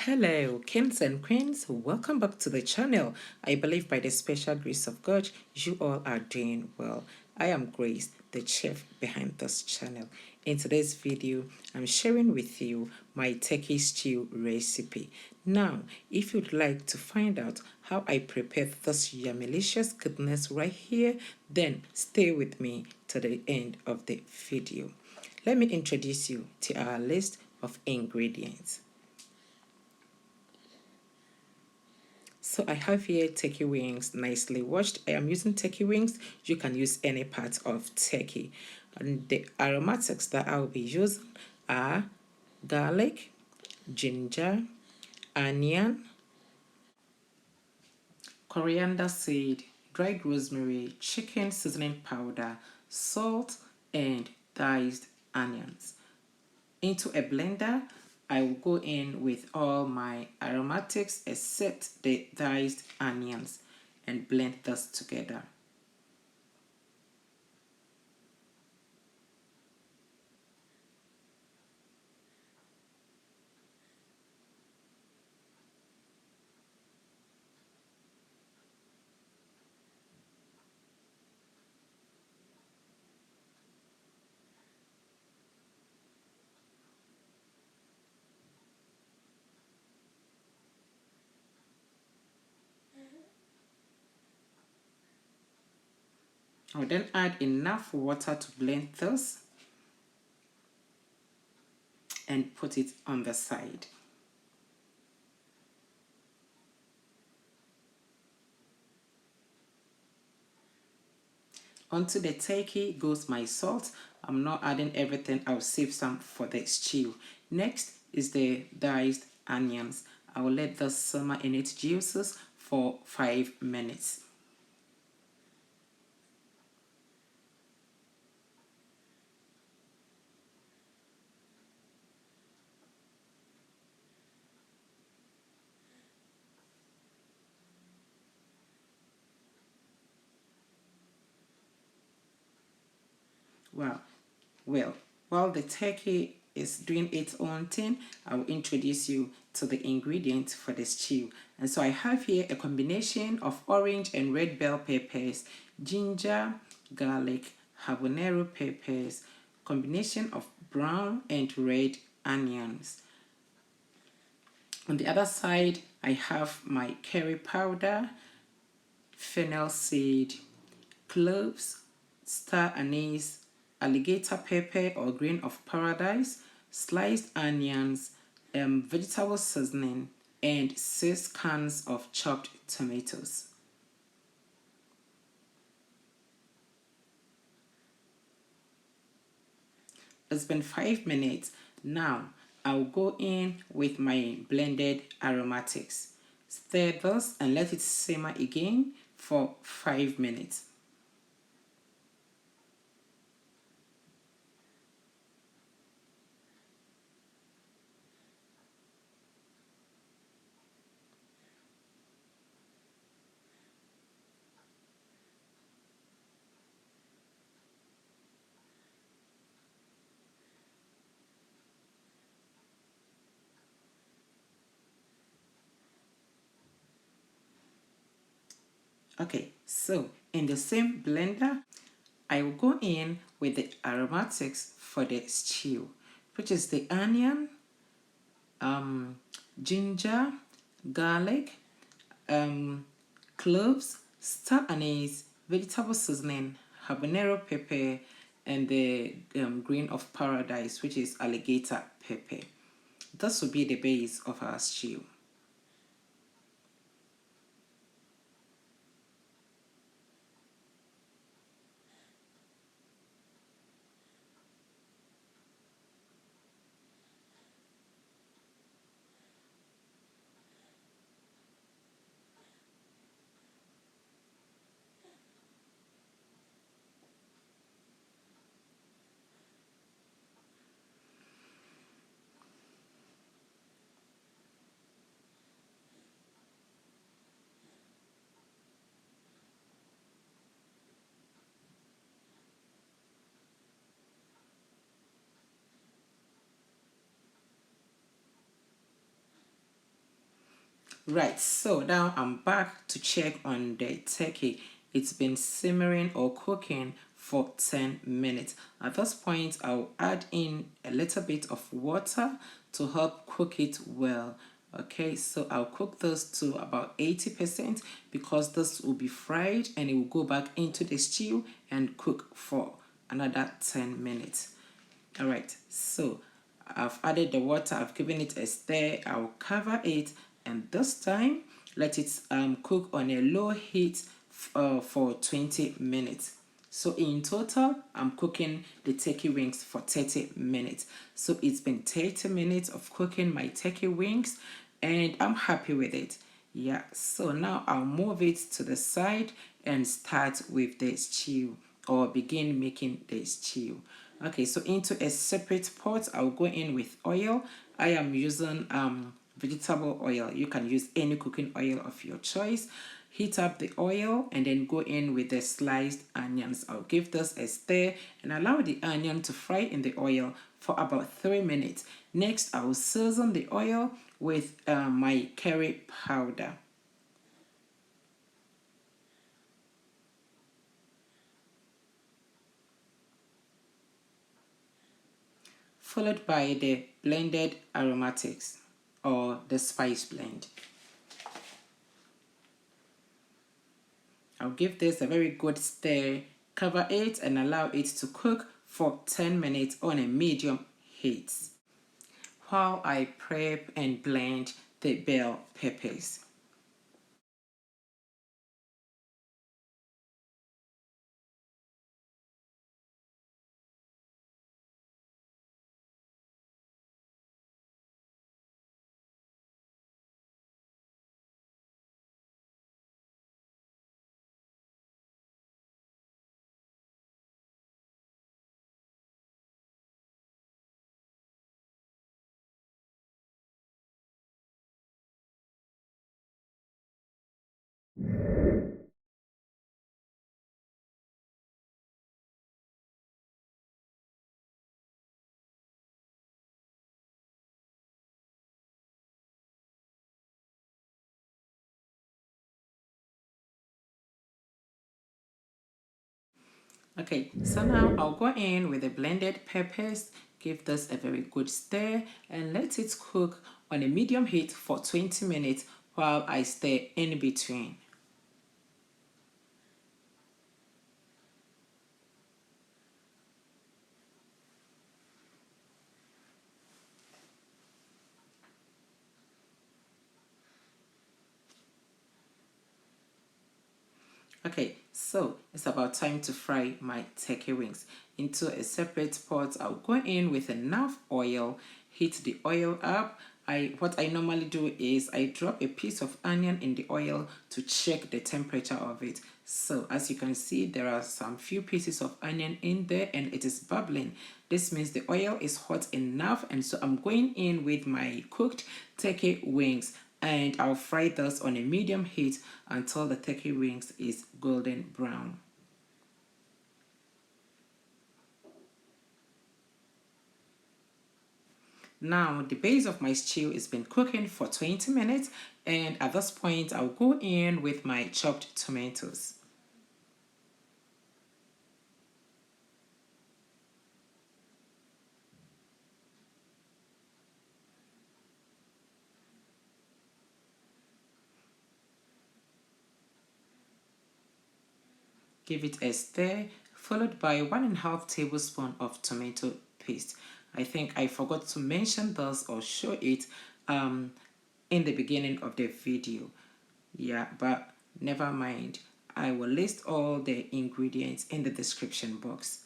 Hello, kings and queens. Welcome back to the channel. I believe by the special grace of God, you all are doing well. I am Grace, the chef behind this channel. In today's video, I'm sharing with you my turkey stew recipe. Now, if you'd like to find out how I prepare this yummalicious goodness right here, then stay with me to the end of the video. Let me introduce you to our list of ingredients. So I have here turkey wings, nicely washed. I am using turkey wings. You can use any part of turkey. And the aromatics that I'll be using are garlic, ginger, onion, coriander seed, dried rosemary, chicken seasoning powder, salt, and diced onions. Into a blender, I will go in with all my aromatics except the diced onions and blend this together. I'll then add enough water to blend this and put it on the side. Onto the turkey goes my salt. I'm not adding everything, I'll save some for the stew. Next is the diced onions. I will let this simmer in its juices for 5 minutes. Well, while the turkey is doing its own thing, I will introduce you to the ingredients for the stew. And so I have here a combination of orange and red bell peppers, ginger, garlic, habanero peppers, combination of brown and red onions. On the other side, I have my curry powder, fennel seed, cloves, star anise, alligator pepper or grain of paradise, sliced onions, vegetable seasoning, and 6 cans of chopped tomatoes. It's been 5 minutes. Now I'll go in with my blended aromatics. Stir this and let it simmer again for 5 minutes. Okay, so in the same blender, I will go in with the aromatics for the stew, which is the onion, ginger, garlic, cloves, star anise, vegetable seasoning, habanero pepper, and the grain of paradise, which is alligator pepper. This will be the base of our stew. Right, so now I'm back to check on the turkey. It's been simmering or cooking for 10 minutes. At this point, I'll add in a little bit of water to help cook it well. Okay, so I'll cook this to about 80% because this will be fried and it will go back into the stew and cook for another 10 minutes. All right, so I've added the water, I've given it a stir, I'll cover it, and this time let it cook on a low heat for 20 minutes. So in total, I'm cooking the turkey wings for 30 minutes. So it's been 30 minutes of cooking my turkey wings, and I'm happy with it. Yeah, so now I'll move it to the side and start with the stew, or begin making the stew. Okay, so into a separate pot, I'll go in with oil. I am using vegetable oil. You can use any cooking oil of your choice. Heat up the oil and then go in with the sliced onions. I'll give this a stir and allow the onion to fry in the oil for about 3 minutes. Next, I will season the oil with my curry powder. Followed by the blended aromatics or the spice blend. I'll give this a very good stir, cover it and allow it to cook for 10 minutes on a medium heat while I prep and blend the bell peppers. Okay, so now I'll go in with the blended peppers, give this a very good stir and let it cook on a medium heat for 20 minutes while I stir in between. Okay, so it's about time to fry my turkey wings. Into a separate pot, I'll go in with enough oil, heat the oil up. What I normally do is I drop a piece of onion in the oil to check the temperature of it. So as you can see, there are some few pieces of onion in there and it is bubbling. This means the oil is hot enough, and so I'm going in with my cooked turkey wings and I'll fry this on a medium heat until the turkey wings is golden brown. Now the base of my stew has been cooking for 20 minutes, and at this point I'll go in with my chopped tomatoes. Give it a stir, followed by 1.5 tablespoons of tomato paste. I think I forgot to mention this or show it in the beginning of the video. Yeah, but never mind. I will list all the ingredients in the description box.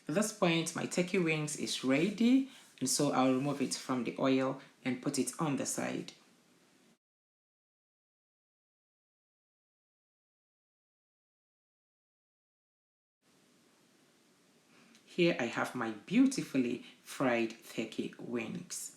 At this point, my turkey wings is ready, and so I'll remove it from the oil and put it on the side. here I have my beautifully fried turkey wings.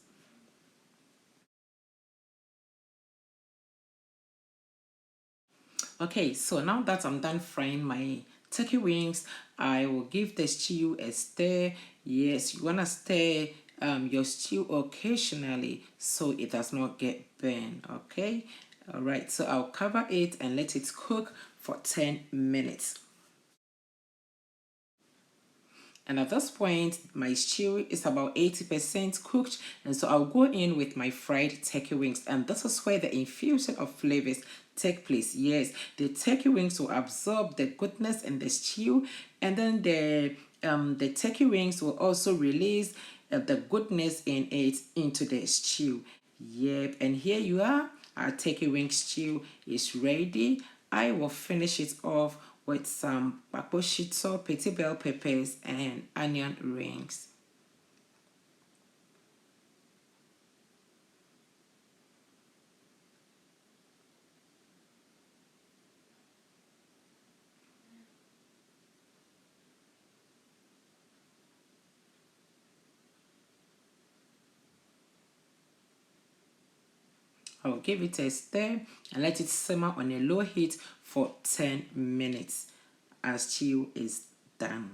Okay, so now that I'm done frying my turkey wings, I will give the stew a stir. Yes, you wanna stir your stew occasionally so it does not get burned. Okay, all right. So I'll cover it and let it cook for 10 minutes. And at this point, my stew is about 80% cooked. And so I'll go in with my fried turkey wings. And this is where the infusion of flavors take place. Yes, the turkey wings will absorb the goodness in the stew. And then the turkey wings will also release the goodness in it into the stew. Yep, and here you are. Our turkey wing stew is ready. I will finish it off with some paposhito, petit bell peppers, and onion rings. I'll give it a stir and let it simmer on a low heat for 10 minutes. Our stew is done.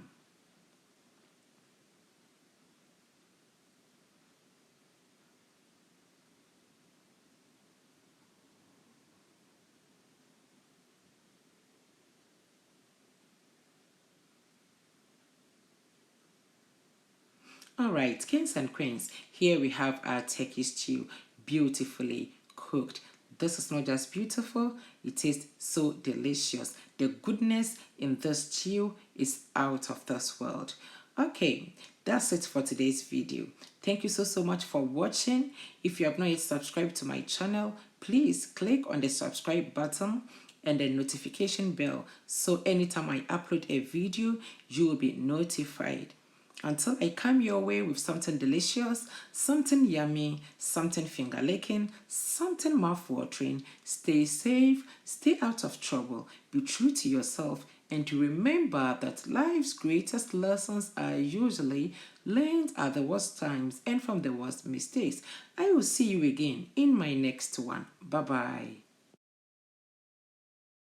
All right, kings and queens, here we have our turkey stew, beautifully cooked. This is not just beautiful, it tastes so delicious. The goodness in this stew is out of this world. Okay, that's it for today's video. Thank you so much for watching. If you have not yet subscribed to my channel, please click on the subscribe button and the notification bell so anytime I upload a video, you will be notified. Until I come your way with something delicious, something yummy, something finger licking, something mouth watering, stay safe, stay out of trouble, be true to yourself, and to remember that life's greatest lessons are usually learned at the worst times and from the worst mistakes. I will see you again in my next one. Bye bye.